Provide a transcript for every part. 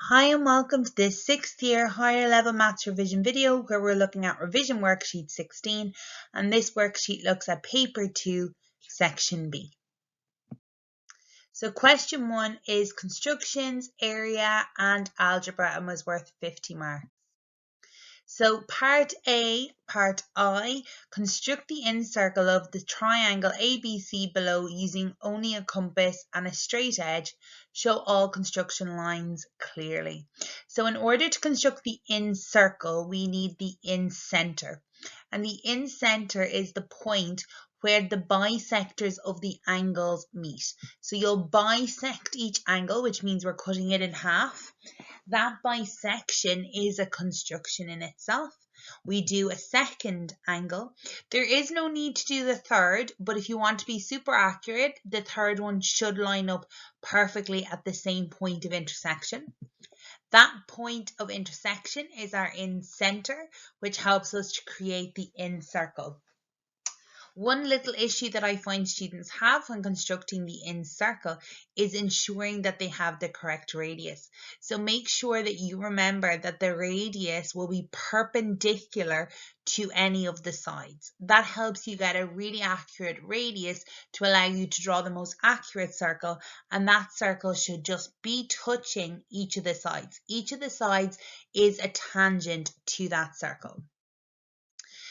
Hi and welcome to this 6th year higher level maths revision video where we're looking at revision worksheet 16, and this worksheet looks at paper 2 section B. So question 1 is constructions, area and algebra and was worth 50 marks. So part A, part I, construct the incircle of the triangle ABC below using only a compass and a straight edge. Show all construction lines clearly. So in order to construct the incircle, we need the incenter. And the incenter is the point where the bisectors of the angles meet. So you'll bisect each angle, which means we're cutting it in half. That bisection is a construction in itself. We do a second angle. There is no need to do the third, but if you want to be super accurate, the third one should line up perfectly at the same point of intersection. That point of intersection is our incenter, which helps us to create the incircle. One little issue that I find students have when constructing the incircle is ensuring that they have the correct radius. So make sure that you remember that the radius will be perpendicular to any of the sides. That helps you get a really accurate radius to allow you to draw the most accurate circle, and that circle should just be touching each of the sides. Each of the sides is a tangent to that circle.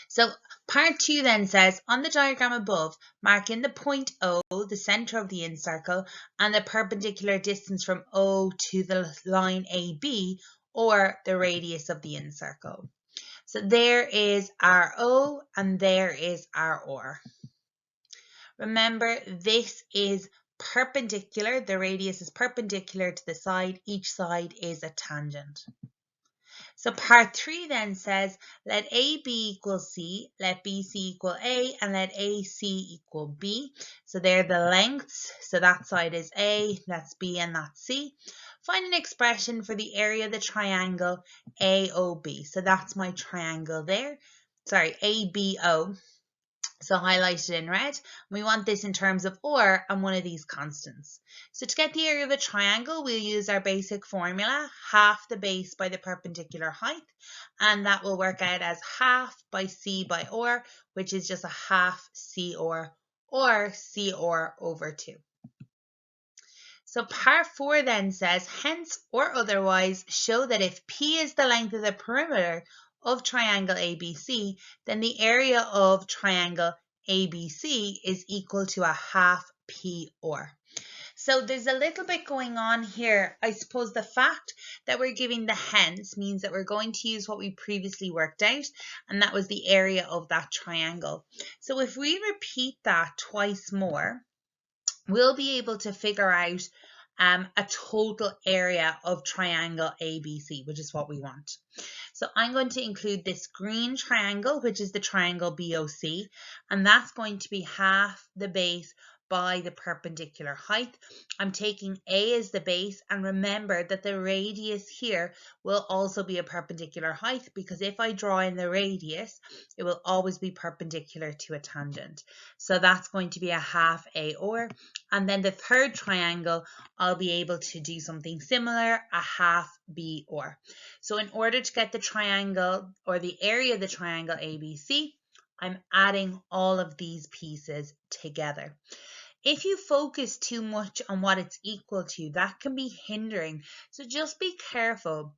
So part 2 then says, on the diagram above, mark in the point O, the centre of the incircle, and the perpendicular distance from O to the line AB, or the radius of the incircle. So there is our O and there is our OR. Remember, this is perpendicular. The radius is perpendicular to the side. Each side is a tangent. So part 3 then says, let AB equal C, let BC equal A, and let AC equal B. So they're the lengths. So that side is A, that's B, and that's C. Find an expression for the area of the triangle AOB. So that's my triangle there. Sorry, ABO. So highlighted in red. We want this in terms of OR and one of these constants. So to get the area of a triangle, we'll use our basic formula, half the base by the perpendicular height, and that will work out as half by C by OR, which is just a half COR, or COR over 2. So part 4 then says, hence or otherwise show that if P is the length of the perimeter of triangle ABC, then the area of triangle ABC is equal to a half POR. So there's a little bit going on here. I suppose the fact that we're giving the hence means that we're going to use what we previously worked out, and that was the area of that triangle. So if we repeat that twice more, we'll be able to figure out a total area of triangle ABC, which is what we want. So I'm going to include this green triangle, which is the triangle BOC, and that's going to be half the base by the perpendicular height. I'm taking A as the base, and remember that the radius here will also be a perpendicular height, because if I draw in the radius, it will always be perpendicular to a tangent. So that's going to be a half AOR, and then the third triangle, I'll be able to do something similar, a half BOR. So in order to get the triangle or the area of the triangle ABC, I'm adding all of these pieces together. If you focus too much on what it's equal to, that can be hindering. So just be careful.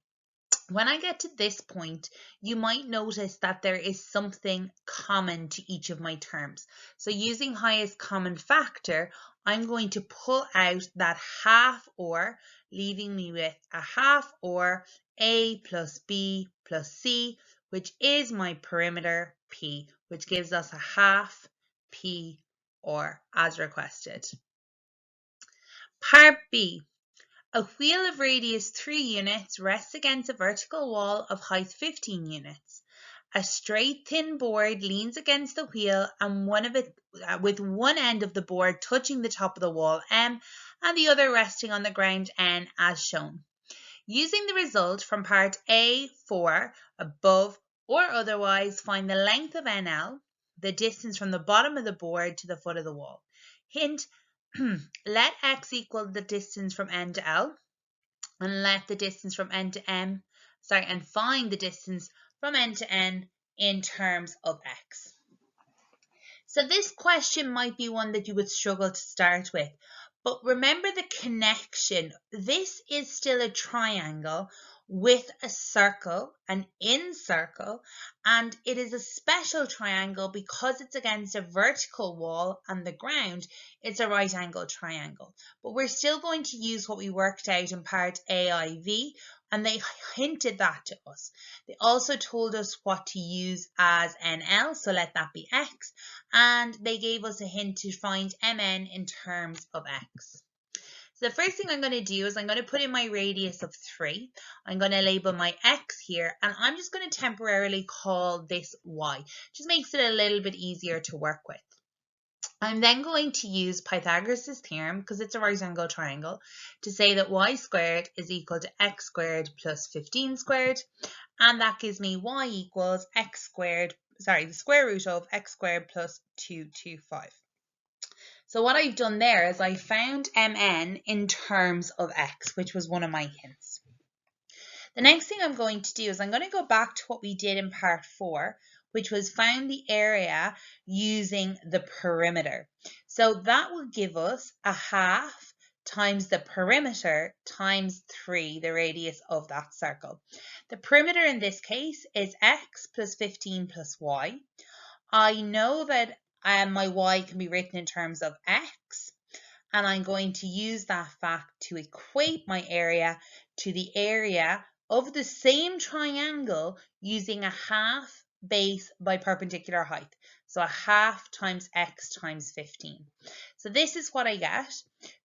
When I get to this point, you might notice that there is something common to each of my terms. So using highest common factor, I'm going to pull out that half OR, leaving me with a half OR A plus B plus C, which is my perimeter P, which gives us a half P OR as requested. Part B. A wheel of radius 3 units rests against a vertical wall of height 15 units. A straight thin board leans against the wheel and with one end of the board touching the top of the wall M and the other resting on the ground N as shown. Using the result from part A4 above or otherwise, find the length of NL, the distance from the bottom of the board to the foot of the wall. Hint, let X equal the distance from N to L. and let the distance from n to m, and find the distance from n to n in terms of x. So this question might be one that you would struggle to start with, but remember the connection. This is still a triangle with a circle, an incircle, and it is a special triangle because it's against a vertical wall and the ground. It's a right angle triangle, but we're still going to use what we worked out in part AIV, and they hinted that to us. They also told us what to use as NL, so let that be x, and they gave us a hint to find mn in terms of x. So the first thing I'm going to do is I'm going to put in my radius of 3. I'm going to label my x here, and I'm just going to temporarily call this y. Just makes it a little bit easier to work with. I'm then going to use Pythagoras' theorem, because it's a right angle triangle, to say that y squared is equal to x squared plus 15 squared, and that gives me y equals x squared, the square root of x squared plus 225. So what I've done there is I found mn in terms of x, which was one of my hints. The next thing I'm going to do is I'm going to go back to what we did in part 4, which was found the area using the perimeter. So that will give us a half times the perimeter times 3, the radius of that circle. The perimeter in this case is x plus 15 plus y. I know that my y can be written in terms of x, and I'm going to use that fact to equate my area to the area of the same triangle using a half base by perpendicular height. So a half times x times 15. So this is what I get.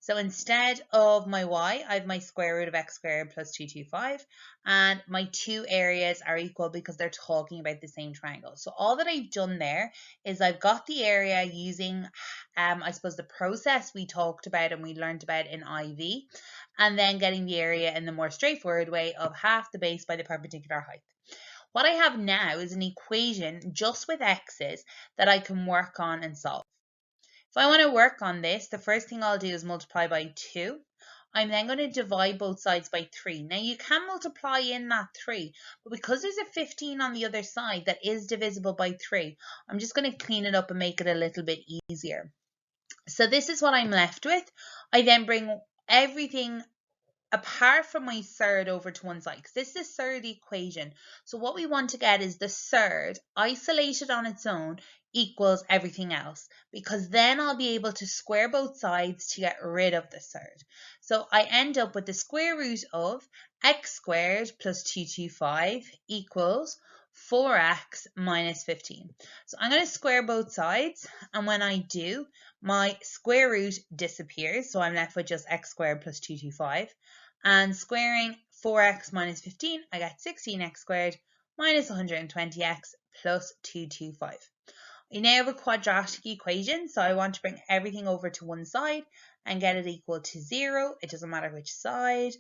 So instead of my y, I have my square root of x squared plus 225, and my two areas are equal because they're talking about the same triangle. So all that I've done there is I've got the area using, I suppose, the process we talked about and we learned about in IV, and then getting the area in the more straightforward way of half the base by the perpendicular height. What I have now is an equation just with x's that I can work on and solve. If I want to work on this, the first thing I'll do is multiply by 2. I'm then going to divide both sides by 3. Now you can multiply in that 3, but because there's a 15 on the other side that is divisible by 3, I'm just going to clean it up and make it a little bit easier. So this is what I'm left with. I then bring everything apart from my third over to one side, because this is the third equation. So what we want to get is the third isolated on its own equals everything else, because then I'll be able to square both sides to get rid of the third. So I end up with the square root of x squared plus 225 equals 4x minus 15. So I'm going to square both sides, and when I do, my square root disappears, so I'm left with just x squared plus 225. And squaring 4x minus 15, I get 16x squared minus 120x plus 225. I now have a quadratic equation, so I want to bring everything over to one side and get it equal to 0. It doesn't matter which side.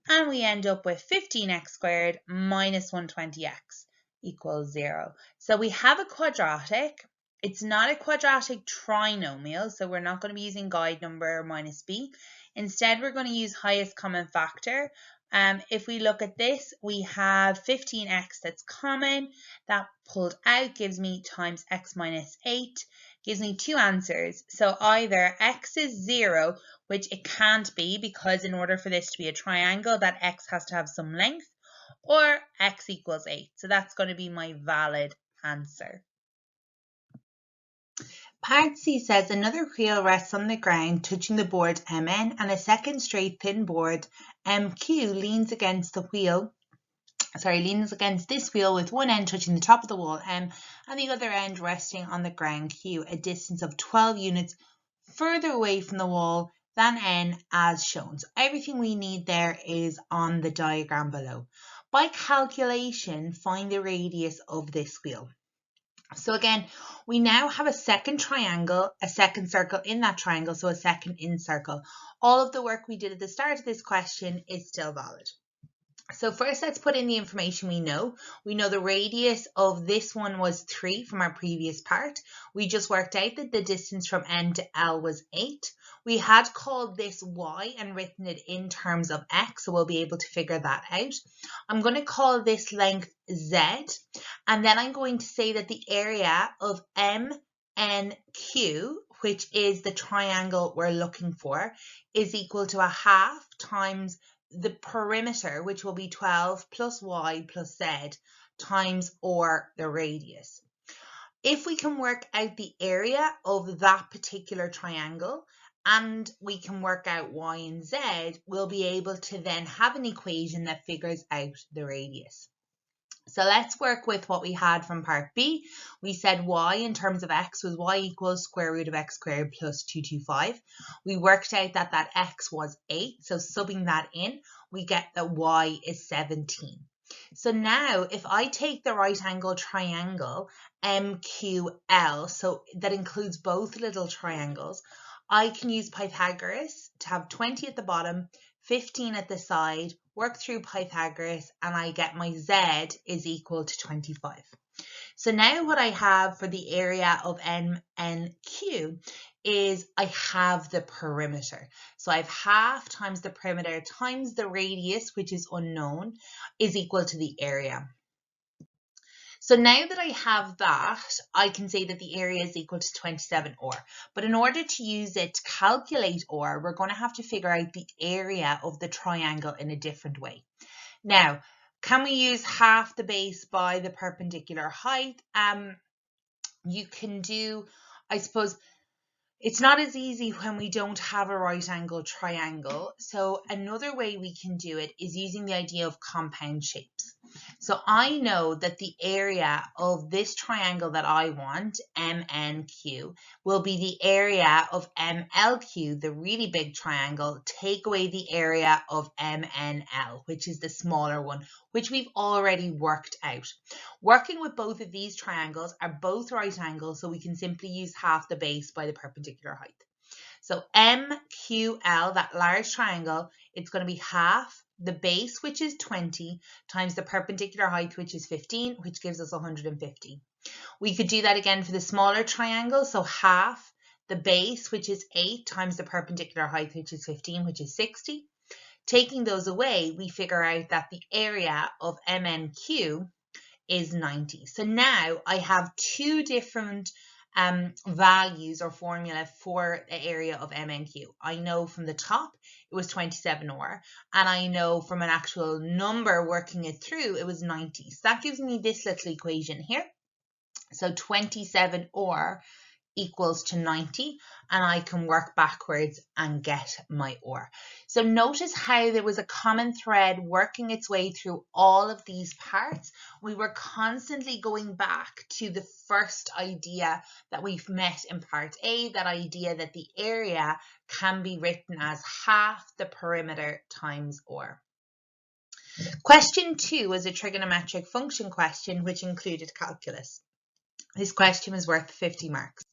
And we end up with 15x squared minus 120x equals 0. So we have a quadratic. It's not a quadratic trinomial, so we're not going to be using guide number minus b. Instead, we're going to use highest common factor. If we look at this, we have 15x that's common. That pulled out gives me times x minus 8, gives me two answers. So either x is 0, which it can't be because in order for this to be a triangle, that x has to have some length, or x equals 8. So that's going to be my valid answer. Part C says another wheel rests on the ground touching the board MN, and a second straight thin board MQ leans against this wheel with one end touching the top of the wall M and the other end resting on the ground Q, a distance of 12 units further away from the wall than N as shown. So everything we need there is on the diagram below. By calculation, find the radius of this wheel. So again, we now have a second triangle, a second circle in that triangle, so a second incircle. All of the work we did at the start of this question is still valid. So first, let's put in the information we know. We know the radius of this one was 3 from our previous part. We just worked out that the distance from M to L was 8. We had called this Y and written it in terms of X, so we'll be able to figure that out. I'm going to call this length Z, and then I'm going to say that the area of MNQ, which is the triangle we're looking for, is equal to a half times the perimeter, which will be 12 plus y plus z times or the radius. If we can work out the area of that particular triangle and we can work out y and z, we'll be able to then have an equation that figures out the radius. So let's work with what we had from part B. We said y in terms of x was y equals square root of x squared plus 225. We worked out that that x was 8, so subbing that in, we get that y is 17. So now if I take the right angle triangle MQL, so that includes both little triangles, I can use Pythagoras to have 20 at the bottom, 15 at the side, work through Pythagoras, and I get my z is equal to 25. So now what I have for the area of MNQ is I have the perimeter. So I have half times the perimeter times the radius, which is unknown, is equal to the area. So now that I have that, I can say that the area is equal to 27 or. But in order to use it to calculate or, we're going to have to figure out the area of the triangle in a different way. Now, can we use half the base by the perpendicular height? You can do, I suppose, it's not as easy when we don't have a right angle triangle. So another way we can do it is using the idea of compound shapes. So I know that the area of this triangle that I want, MNQ, will be the area of MLQ, the really big triangle, take away the area of MNL, which is the smaller one, which we've already worked out. Working with both of these triangles are both right angles, so we can simply use half the base by the perpendicular height. So MQL, that large triangle, it's going to be half the base, which is 20, times the perpendicular height, which is 15, which gives us 150. We could do that again for the smaller triangle, so half the base, which is 8, times the perpendicular height, which is 15, which is 60. Taking those away, we figure out that the area of MNQ is 90. So now I have two different values or formula for the area of MNQ. I know from the top it was 27 or, and I know from an actual number working it through it was 90. So that gives me this little equation here. So 27 or equals to 90, and I can work backwards and get my or. So notice how there was a common thread working its way through all of these parts. We were constantly going back to the first idea that we've met in part A, that idea that the area can be written as half the perimeter times or. Question 2 was a trigonometric function question which included calculus. This question was worth 50 marks.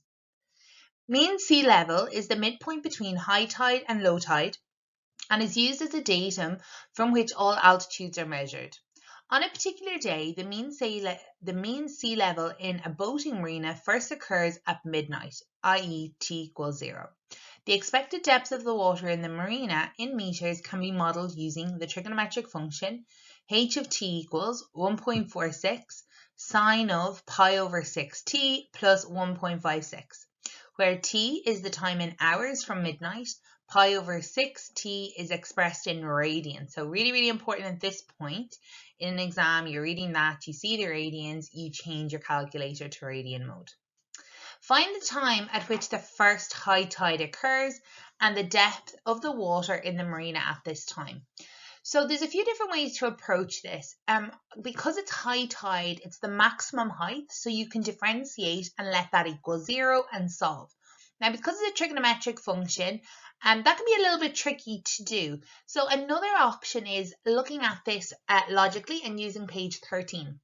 Mean sea level is the midpoint between high tide and low tide and is used as a datum from which all altitudes are measured. On a particular day, the mean sea level in a boating marina first occurs at midnight, i.e. t equals 0. The expected depth of the water in the marina in meters can be modelled using the trigonometric function h of t equals 1.46 sine of pi over 6t plus 1.56. Where t is the time in hours from midnight, pi over 6t is expressed in radians. So really, really important at this point in an exam, you're reading that, you see the radians, you change your calculator to radian mode. Find the time at which the first high tide occurs and the depth of the water in the marina at this time. So there's a few different ways to approach this. Because it's high tide, it's the maximum height, so you can differentiate and let that equal 0 and solve. Now, because it's a trigonometric function, that can be a little bit tricky to do. So another option is looking at this logically and using page 13.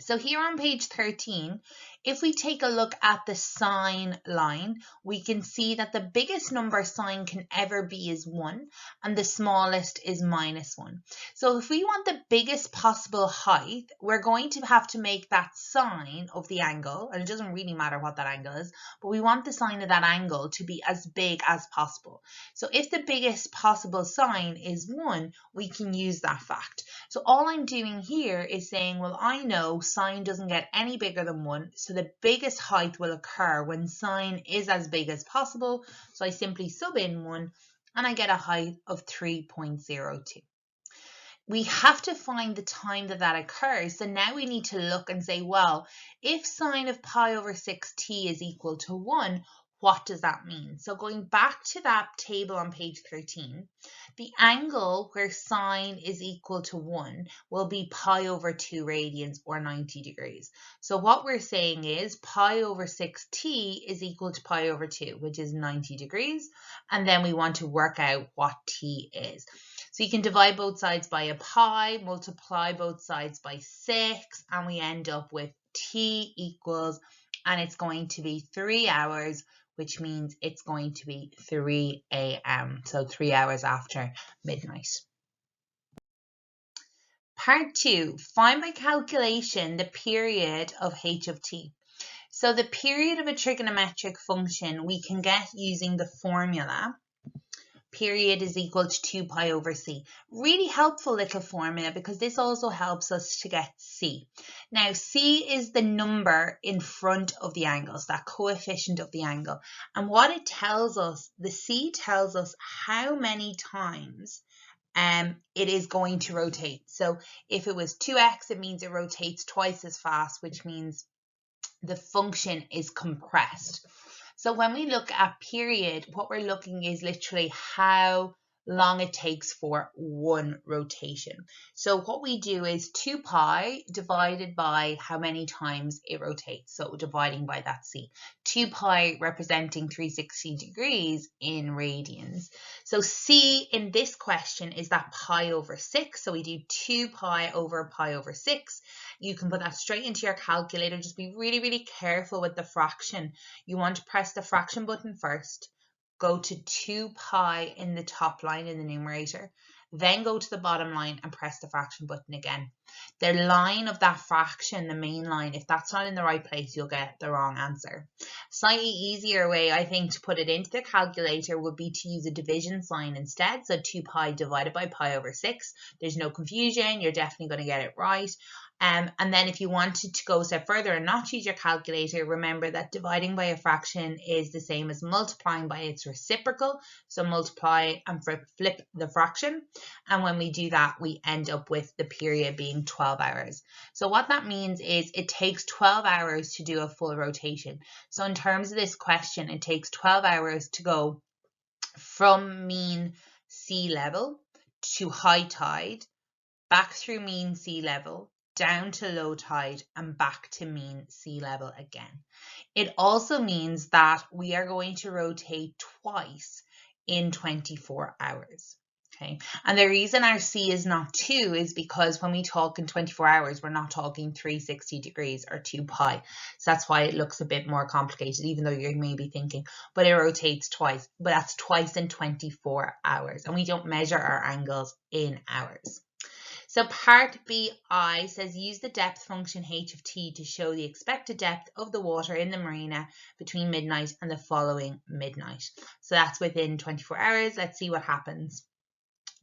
So here on page 13, If we take a look at the sine line, we can see that the biggest number sine can ever be is 1, and the smallest is -1. So if we want the biggest possible height, we're going to have to make that sine of the angle, and it doesn't really matter what that angle is, but we want the sine of that angle to be as big as possible. So if the biggest possible sine is 1, we can use that fact. So all I'm doing here is saying, well, I know sine doesn't get any bigger than 1, so the biggest height will occur when sine is as big as possible. So I simply sub in 1 and I get a height of 3.02. We have to find the time that that occurs. So now we need to look and say, well, if sine of pi over 6t is equal to 1, what does that mean? So going back to that table on page 13, the angle where sine is equal to 1 will be pi over 2 radians or 90 degrees. So what we're saying is pi over 6t is equal to pi over 2, which is 90 degrees. And then we want to work out what t is. So you can divide both sides by a pi, multiply both sides by 6, and we end up with t equals, and it's going to be 3 hours, which means it's going to be 3 a.m., so 3 hours after midnight. Part 2, find by calculation the period of h of t. So the period of a trigonometric function we can get using the formula. Period is equal to 2 pi over c. Really helpful little formula because this also helps us to get c. Now c is the number in front of the angles, that coefficient of the angle. And what it tells us, the c tells us how many times it is going to rotate. So if it was 2x, it means it rotates twice as fast, which means the function is compressed. So when we look at period, what we're looking is literally how long it takes for one rotation. So what we do is 2 pi divided by how many times it rotates. So dividing by that c. 2 pi representing 360 degrees in radians. So c in this question is that pi over 6. So we do 2 pi over 6. You can put that straight into your calculator. Just be really, really careful with the fraction. You want to press the fraction button first, go to 2 pi in the top line in the numerator, then go to the bottom line and press the fraction button again. The line of that fraction, the main line, if that's not in the right place, you'll get the wrong answer. Slightly easier way, I think, to put it into the calculator would be to use a division sign instead. So 2 pi divided by pi over 6. There's no confusion. You're definitely going to get it right. And then if you wanted to go a step further and not use your calculator, remember that dividing by a fraction is the same as multiplying by its reciprocal. So multiply and flip the fraction. And when we do that, we end up with the period being 12 hours. So what that means is it takes 12 hours to do a full rotation. So in terms of this question, it takes 12 hours to go from mean sea level to high tide, back through mean sea level, down to low tide, and back to mean sea level again. It also means that we are going to rotate twice in 24 hours. Okay, and the reason our C is not 2 is because when we talk in 24 hours, we're not talking 360 degrees or 2 pi. So that's why it looks a bit more complicated, even though you're maybe thinking, but it rotates twice. But that's twice in 24 hours, and we don't measure our angles in hours. So part BI says use the depth function h of t to show the expected depth of the water in the marina between midnight and the following midnight. So that's within 24 hours. Let's see what happens.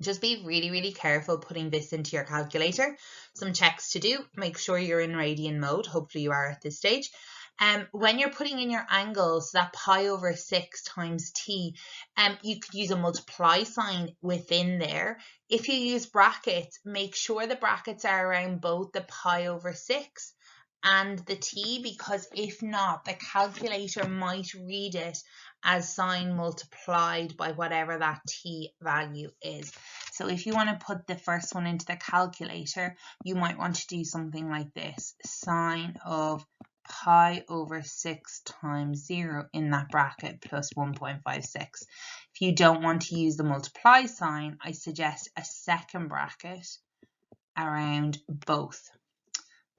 Just be really, really careful putting this into your calculator. Some checks to do. Make sure you're in radian mode. Hopefully you are at this stage. When you're putting in your angles, that pi over 6 times t, you could use a multiply sign within there. If you use brackets, make sure the brackets are around both the pi over 6 and the t, because if not, the calculator might read it as sine multiplied by whatever that t value is. So if you want to put the first one into the calculator, you might want to do something like this: sine of pi over 6 times 0 in that bracket plus 1.56. If you don't want to use the multiply sign, I suggest a second bracket around both.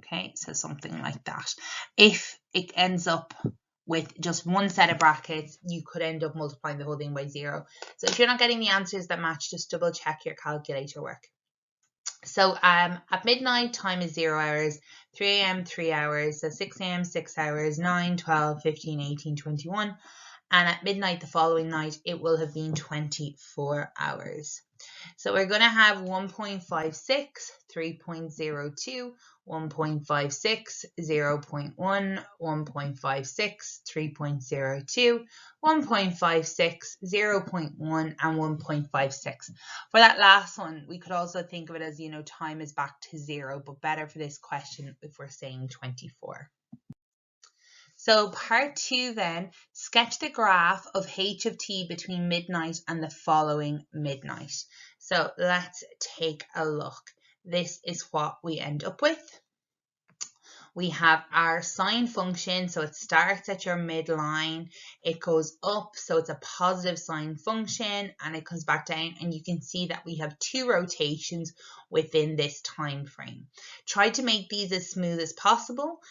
Okay, so something like that. If it ends up with just one set of brackets. You could end up multiplying the whole thing by 0. So if you're not getting the answers that match, just double check your calculator work. So at midnight, time is 0 hours, 3 a.m. 3 hours, so 6 a.m. 6 hours, 9, 12, 15, 18, 21. And at midnight the following night, it will have been 24 hours. So we're going to have 1.56, 3.02, 1.56, 0.1, 1.56, 3.02, 1.56, 0.1, and 1.56. For that last one, we could also think of it as, time is back to 0, but better for this question if we're saying 24. So part 2 then, sketch the graph of h of t between midnight and the following midnight. So let's take a look. This is what we end up with. We have our sine function, so it starts at your midline, it goes up, so it's a positive sine function, and it comes back down, and you can see that we have 2 rotations within this time frame. Try to make these as smooth as possible.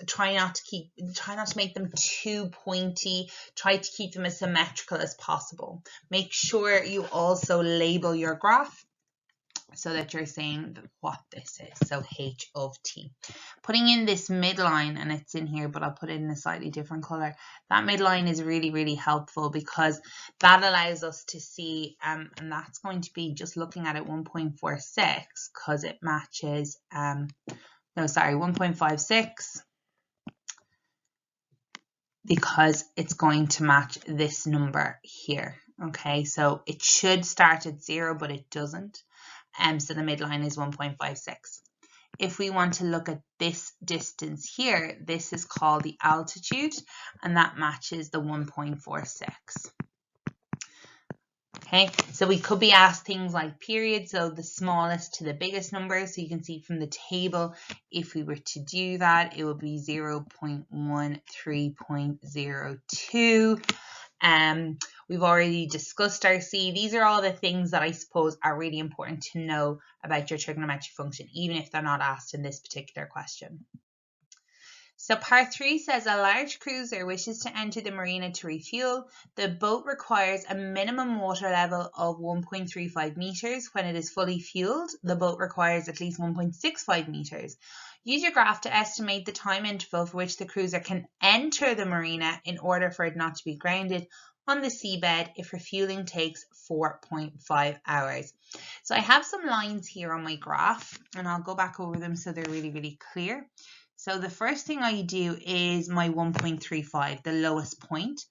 Try not to make them too pointy. Try to keep them as symmetrical as possible. Make sure you also label your graph so that you're saying what this is. So h of t. Putting in this midline, and it's in here, but I'll put it in a slightly different color. That midline is really, really helpful because that allows us to see, and that's going to be just looking at it 1.46 because it matches, 1.56 because it's going to match this number here. Okay, so it should start at 0, but it doesn't. So the midline is 1.56. If we want to look at this distance here, this is called the altitude, and that matches the 1.46. Okay, so we could be asked things like period, so the smallest to the biggest number. So you can see from the table, if we were to do that, it would be 0.13.02. We've already discussed our C. These are all the things that I suppose are really important to know about your trigonometric function, even if they're not asked in this particular question. So part 3 says a large cruiser wishes to enter the marina to refuel. The boat requires a minimum water level of 1.35 meters. When it is fully fueled, the boat requires at least 1.65 meters. Use your graph to estimate the time interval for which the cruiser can enter the marina in order for it not to be grounded on the seabed if refueling takes 4.5 hours. So I have some lines here on my graph, and I'll go back over them so they're really, really clear. So the first thing I do is my 1.35, the lowest point.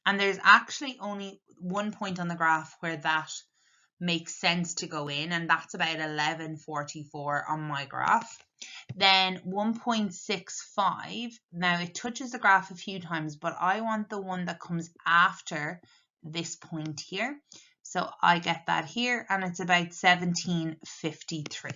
And there's actually only one point on the graph where that makes sense to go in, and that's about 1144 on my graph. Then 1.65, now it touches the graph a few times, but I want the one that comes after this point here. So I get that here, and it's about 1753.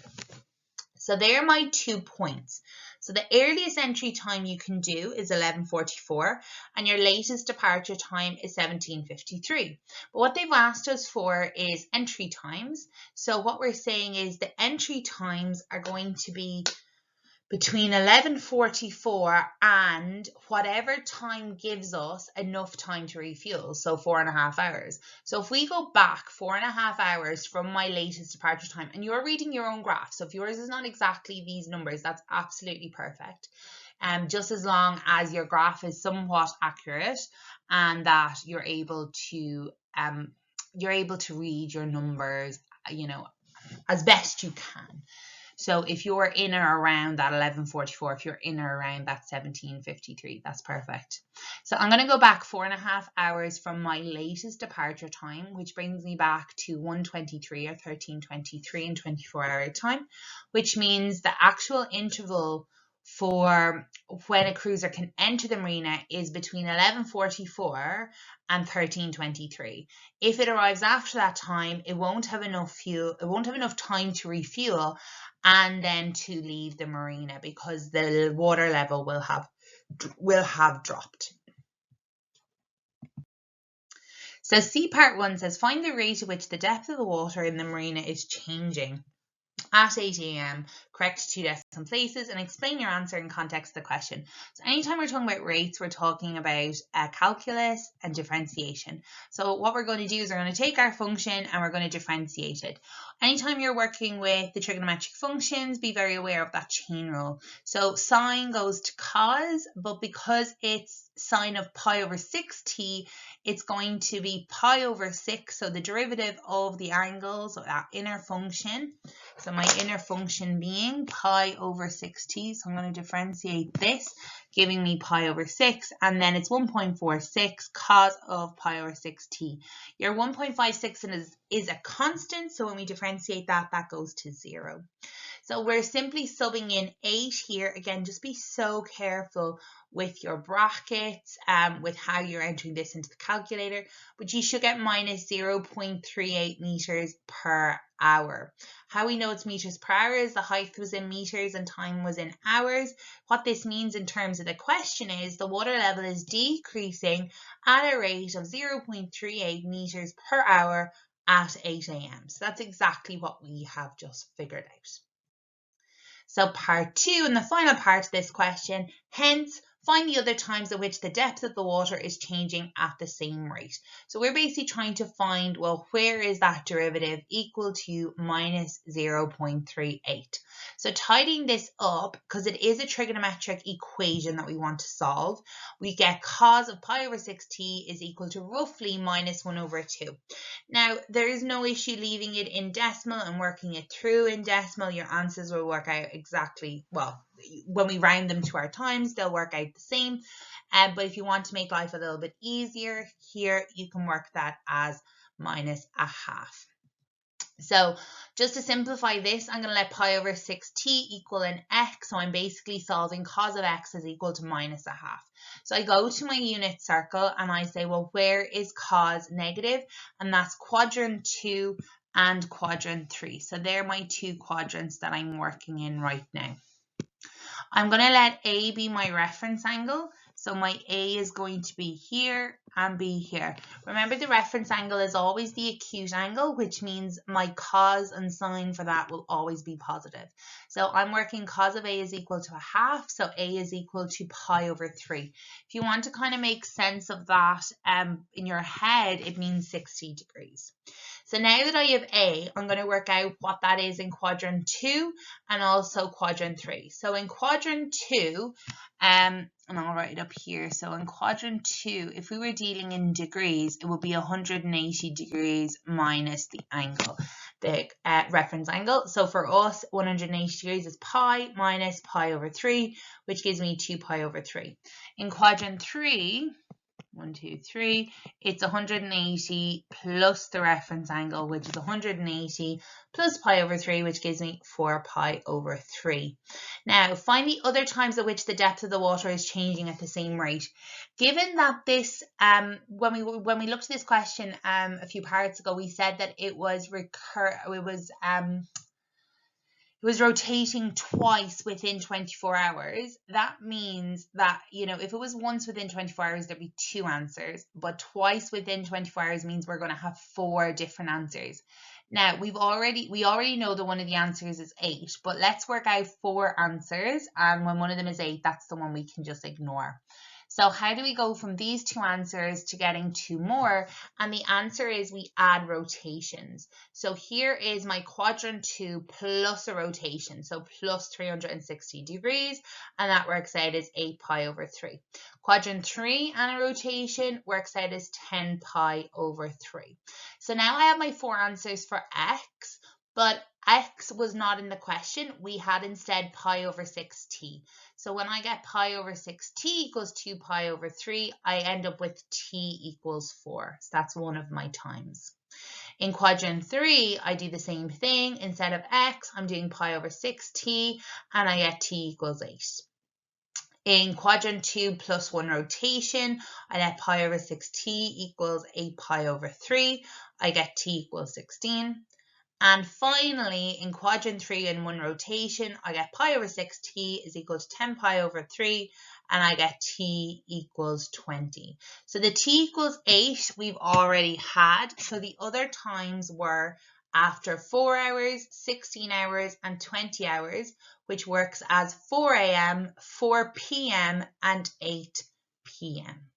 So they're my 2 points. So the earliest entry time you can do is 11:44, and your latest departure time is 17:53. But what they've asked us for is entry times. So what we're saying is the entry times are going to be between 11:44 and whatever time gives us enough time to refuel, so 4.5 hours. So if we go back 4.5 hours from my latest departure time, and you're reading your own graph, so if yours is not exactly these numbers, that's absolutely perfect. Just as long as your graph is somewhat accurate and that you're able to read your numbers, as best you can. So if you're in or around that 11:44, if you're in or around that 17:53, that's perfect. So I'm going to go back 4.5 hours from my latest departure time, which brings me back to 1:23 or 13:23 in 24-hour time, which means the actual interval for when a cruiser can enter the marina is between 11:44 and 13:23. If it arrives after that time, it won't have enough fuel, it won't have enough time to refuel and then to leave the marina because the water level will have dropped. So C part 1 says find the rate at which the depth of the water in the marina is changing. at 8 a.m. Correct 2 decimal places and explain your answer in context of the question. So anytime we're talking about rates, we're talking about calculus and differentiation. So what we're going to do is we're going to take our function and we're going to differentiate it. Anytime you're working with the trigonometric functions, be very aware of that chain rule. So sine goes to cos, but because it's sine of pi over 6t, it's going to be pi over 6, so the derivative of the angles of that inner function. So my inner function being pi over 6t, so I'm going to differentiate this, giving me pi over 6, and then it's 1.46 cos of pi over 6t. Your 1.56 is a constant, so when we differentiate that, that goes to 0. So we're simply subbing in 8 here. Again, just be so careful with your brackets, with how you're entering this into the calculator, but you should get minus 0.38 meters per hour. How we know it's meters per hour is the height was in meters and time was in hours. What this means in terms of the question is the water level is decreasing at a rate of 0.38 meters per hour at 8 a.m. So that's exactly what we have just figured out. So part 2 and the final part of this question, hence find the other times at which the depth of the water is changing at the same rate. So we're basically trying to find, well, where is that derivative equal to minus 0.38? So tidying this up, because it is a trigonometric equation that we want to solve, we get cos of pi over 6t is equal to roughly minus 1 over 2. Now, there is no issue leaving it in decimal and working it through in decimal. Your answers will work out exactly, well, when we round them to our times, they'll work out the same. But if you want to make life a little bit easier, here you can work that as minus a half. So just to simplify this, I'm going to let pi over 6t equal an x. So I'm basically solving cos of x is equal to minus a half. So I go to my unit circle and I say, well, where is cos negative? And that's quadrant 2 and quadrant 3. So they're my two quadrants that I'm working in right now. I'm going to let A be my reference angle. So my A is going to be here and B here. Remember, the reference angle is always the acute angle, which means my cos and sine for that will always be positive. So I'm working cos of A is equal to a half. So A is equal to pi over 3. If you want to kind of make sense of that in your head, it means 60 degrees. So now that I have A, I'm going to work out what that is in quadrant 2 and also quadrant 3. So in quadrant 2, and I'll write it up here. So in quadrant 2, if we were dealing in degrees, it would be 180 degrees minus the angle, the reference angle. So for us, 180 degrees is pi minus pi over 3, which gives me 2 pi over 3. In quadrant 3, 1, 2, 3, it's 180 plus the reference angle, which is 180 plus pi over 3, which gives me 4 pi over 3. Now, find the other times at which the depth of the water is changing at the same rate. Given that this, when we looked at this question a few parts ago, we said that it was rotating twice within 24 hours. That means that, you know, if it was once within 24 hours, there'd be 2 answers, but twice within 24 hours means we're going to have 4 different answers. Now, we already know that one of the answers is 8, but let's work out 4 answers, and when one of them is 8, that's the one we can just ignore. So how do we go from these 2 answers to getting 2 more? And the answer is we add rotations. So here is my quadrant 2 plus a rotation, so plus 360 degrees, and that works out as 8 pi over 3. Quadrant 3 and a rotation works out as 10 pi over 3. So now I have my 4 answers for x, but x was not in the question. We had instead pi over 6t. So when I get pi over 6t equals 2 pi over 3, I end up with t equals 4. So that's one of my times. In quadrant 3, I do the same thing. Instead of x, I'm doing pi over 6t, and I get t equals 8. In quadrant 2 plus 1 rotation, I let pi over 6t equals 8 pi over 3. I get t equals 16. And finally, in quadrant 3 and 1 rotation, I get pi over 6t is equal to 10 pi over 3, and I get t equals 20. So the t equals 8 we've already had. So the other times were after 4 hours, 16 hours, and 20 hours, which works as 4 a.m., 4 p.m., and 8 p.m.